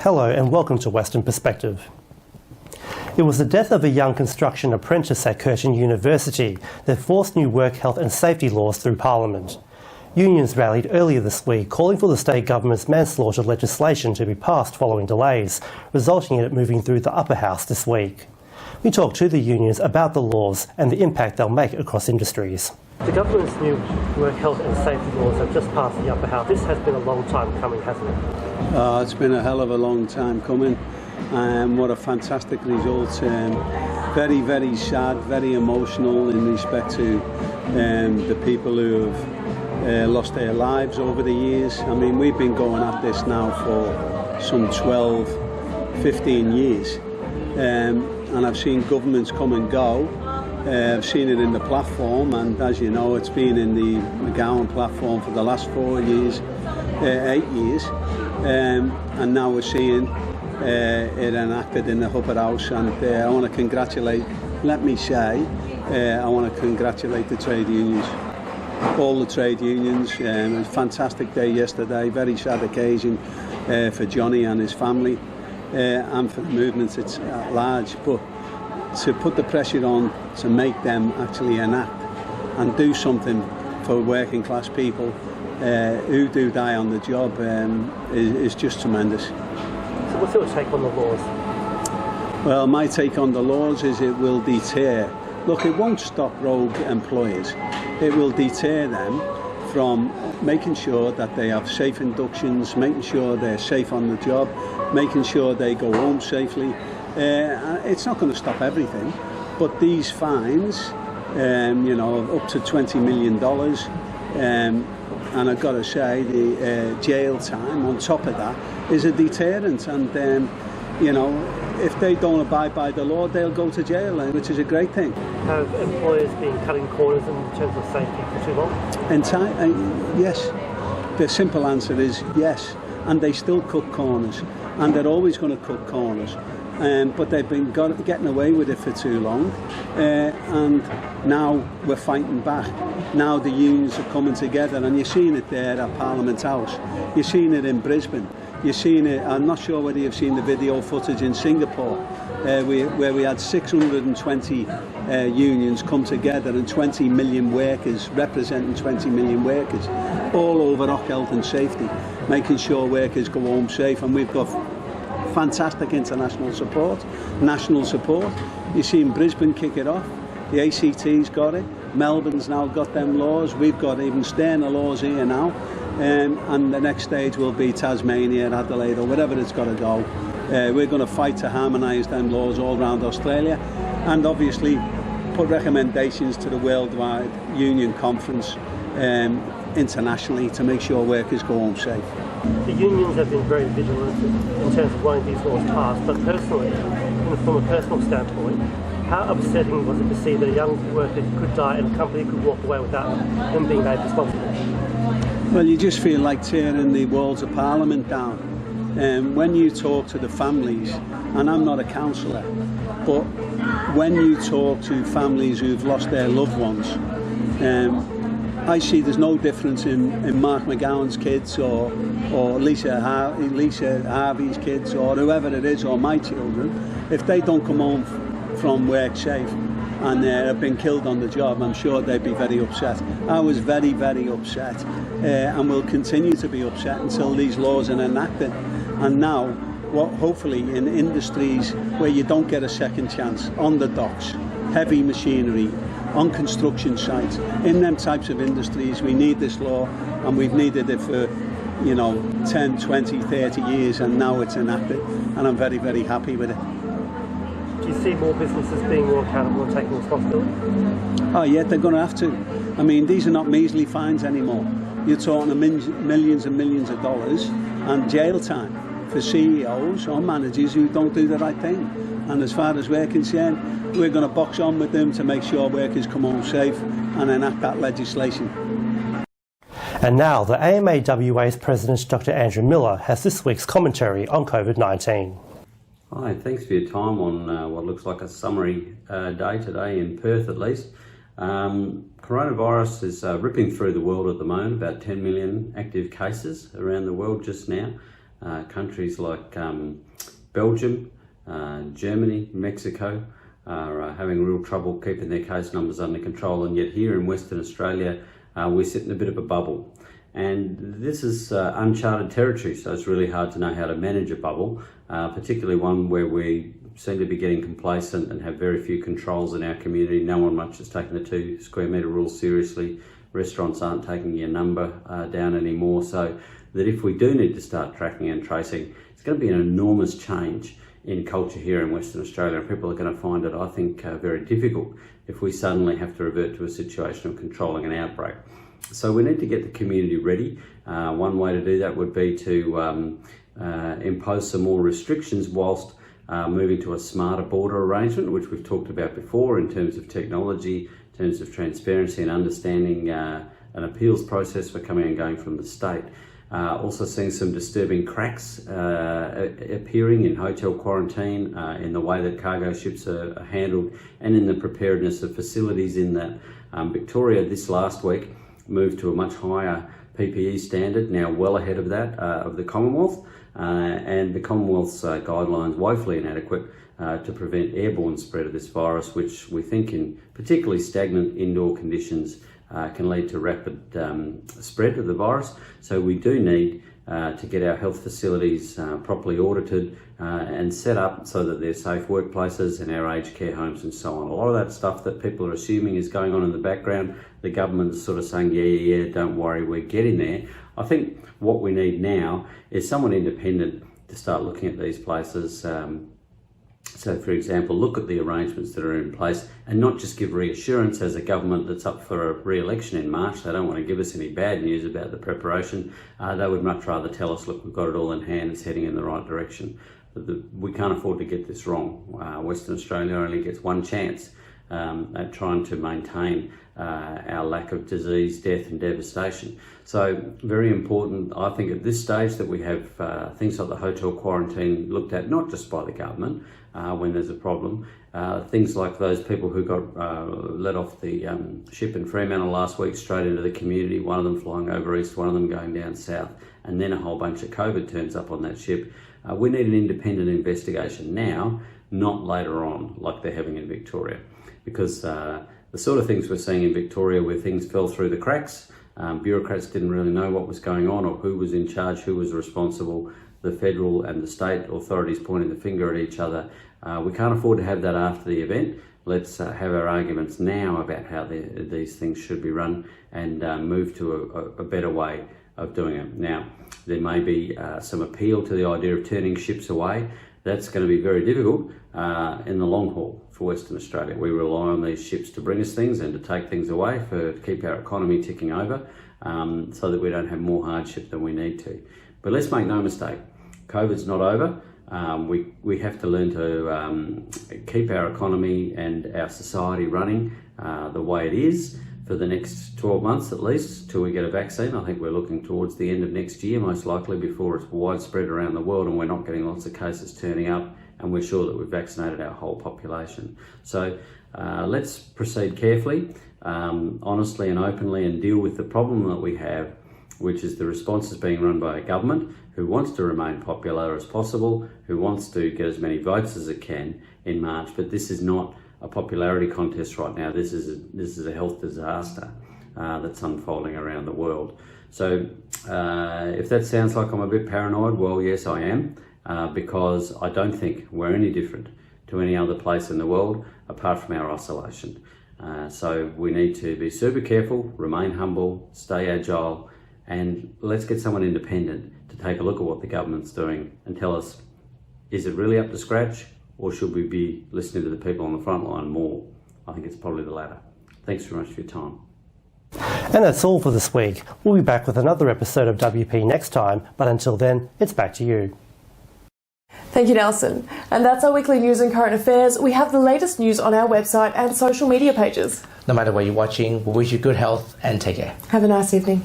Hello and welcome to Western Perspective. It was the death of a young construction apprentice at Curtin University that forced new work health and safety laws through Parliament. Unions rallied earlier this week calling for the state government's manslaughter legislation to be passed following delays, resulting in it moving through the upper house this week. We talked to the unions about the laws and the impact they'll make across industries. The government's new work health and safety laws have just passed the upper house. This has been a long time coming, hasn't it? It's been a hell of a long time coming. What a fantastic result. Very, very sad, very emotional in respect to the people who have lost their lives over the years. I mean, we've been going at this now for some 12, 15 years. And I've seen governments come and go. I've seen it in the platform, and as you know, it's been in the McGowan platform for the last 8 years. And now we're seeing it enacted in the upper house, and I want to congratulate, I want to congratulate the trade unions, all the trade unions. It was a fantastic day yesterday, very sad occasion for Johnny and his family, and for the movement at large, but to put the pressure on to make them actually enact and do something for working class people who do die on the job is just tremendous. So what's your take on the laws? Well, my take on the laws is it will deter. Look, it won't stop rogue employers. It will deter them from making sure that they have safe inductions, making sure they're safe on the job, making sure they go home safely. It's not going to stop everything, but these fines, up to $20 million, and I've got to say the jail time on top of that is a deterrent, and if they don't abide by the law, they'll go to jail, which is a great thing. Have employers been cutting corners in terms of safety for too long? Yes. The simple answer is yes, and they still cut corners, and they're always going to cut corners. But they've been getting away with it for too long, and now we're fighting back. Now the unions are coming together, and you're seeing it there at Parliament House. You're seeing it in Brisbane. You're seeing it, I'm not sure whether you've seen the video footage in Singapore, where we had 620 unions come together and 20 million workers, representing 20 million workers, all over rock health and safety, making sure workers go home safe, and we've got fantastic international support, national support. You've seen Brisbane kick it off, the ACT's got it, Melbourne's now got them laws, we've got even sterner laws here now, and the next stage will be Tasmania, Adelaide, or wherever it's got to go. We're going to fight to harmonise them laws all around Australia, and obviously put recommendations to the Worldwide Union Conference internationally to make sure workers go home safe. The unions have been very vigilant in terms of wanting these laws passed, but personally, from a personal standpoint, how upsetting was it to see that a young worker could die and a company could walk away without them being made responsible? Well, you just feel like tearing the walls of Parliament down. When you talk to the families, and I'm not a counsellor, but when you talk to families who've lost their loved ones, I see there's no difference in Mark McGowan's kids or Lisa Harvey's kids or whoever it is, or my children. If they don't come home from work safe and have been killed on the job, I'm sure they'd be very upset. I was very, very upset, and will continue to be upset until these laws are enacted. And now, hopefully in industries where you don't get a second chance, on the docks, heavy machinery, on construction sites, in them types of industries, we need this law, and we've needed it for 10, 20, 30 years, and now it's enacted, and I'm very, very happy with it. Do you see more businesses being more accountable and taking responsibility? Oh yeah, they're going to have to. I mean, these are not measly fines anymore. You're talking millions and millions of dollars and jail time for CEOs or managers who don't do the right thing. And as far as we're concerned, we're going to box on with them to make sure workers come home safe and enact that legislation. And now, the AMAWA's President, Dr. Andrew Miller, has this week's commentary on COVID-19. Hi, thanks for your time on what looks like a summary day today in Perth at least. Coronavirus is ripping through the world at the moment, about 10 million active cases around the world just now. Countries like Belgium, Germany, Mexico are having real trouble keeping their case numbers under control, and yet here in Western Australia we sit in a bit of a bubble. And this is uncharted territory, so it's really hard to know how to manage a bubble, particularly one where we seem to be getting complacent and have very few controls in our community. No one much is taking the 2 square metre rule seriously. Restaurants aren't taking your number down anymore, so that if we do need to start tracking and tracing, it's going to be an enormous change in culture here in Western Australia. People are going to find it, I think, very difficult if we suddenly have to revert to a situation of controlling an outbreak. So we need to get the community ready. One way to do that would be to impose some more restrictions whilst moving to a smarter border arrangement, which we've talked about before in terms of technology, in terms of transparency and understanding an appeals process for coming and going from the state. Also seeing some disturbing cracks appearing in hotel quarantine, in the way that cargo ships are handled, and in the preparedness of facilities in that Victoria this last week moved to a much higher PPE standard, now well ahead of that of the Commonwealth, and the Commonwealth's guidelines woefully inadequate to prevent airborne spread of this virus, which we think in particularly stagnant indoor conditions can lead to rapid spread of the virus. So we do need to get our health facilities properly audited and set up so that they're safe workplaces and our aged care homes and so on. A lot of that stuff that people are assuming is going on in the background, the government's sort of saying, yeah, don't worry, we're getting there. I think what we need now is someone independent to start looking at these places. So, for example, look at the arrangements that are in place and not just give reassurance as a government that's up for a re-election in March. They don't want to give us any bad news about the preparation. They would much rather tell us, look, we've got it all in hand, it's heading in the right direction. We can't afford to get this wrong. Western Australia only gets one chance at trying to maintain our lack of disease, death and devastation. So very important, I think, at this stage that we have things like the hotel quarantine looked at, not just by the government when there's a problem, things like those people who got let off the ship in Fremantle last week straight into the community, one of them flying over east, one of them going down south, and then a whole bunch of COVID turns up on that ship. We need an independent investigation now, not later on like they're having in Victoria, because the sort of things we're seeing in Victoria where things fell through the cracks, bureaucrats didn't really know what was going on or who was in charge, who was responsible, the federal and the state authorities pointing the finger at each other. We can't afford to have that after the event. Let's have our arguments now about how these things should be run and move to a better way of doing it. Now, there may be some appeal to the idea of turning ships away. That's going to be very difficult in the long haul for Western Australia. We rely on these ships to bring us things and to take things away to keep our economy ticking over so that we don't have more hardship than we need to. But let's make no mistake, COVID's not over. We have to learn to keep our economy and our society running the way it is for the next 12 months at least, till we get a vaccine. I think we're looking towards the end of next year, most likely, before it's widespread around the world and we're not getting lots of cases turning up and we're sure that we've vaccinated our whole population. So let's proceed carefully, honestly and openly, and deal with the problem that we have, which is the response is being run by a government who wants to remain popular as possible, who wants to get as many votes as it can in March. But this is not a popularity contest right now. This is a health disaster that's unfolding around the world. So if that sounds like I'm a bit paranoid, well, yes, I am, because I don't think we're any different to any other place in the world apart from our isolation. So we need to be super careful, remain humble, stay agile, and let's get someone independent to take a look at what the government's doing and tell us, is it really up to scratch, or should we be listening to the people on the front line more? I think it's probably the latter. Thanks very much for your time. And that's all for this week. We'll be back with another episode of WP next time, but until then, it's back to you. Thank you, Nelson. And that's our weekly news and current affairs. We have the latest news on our website and social media pages. No matter where you're watching, we wish you good health and take care. Have a nice evening.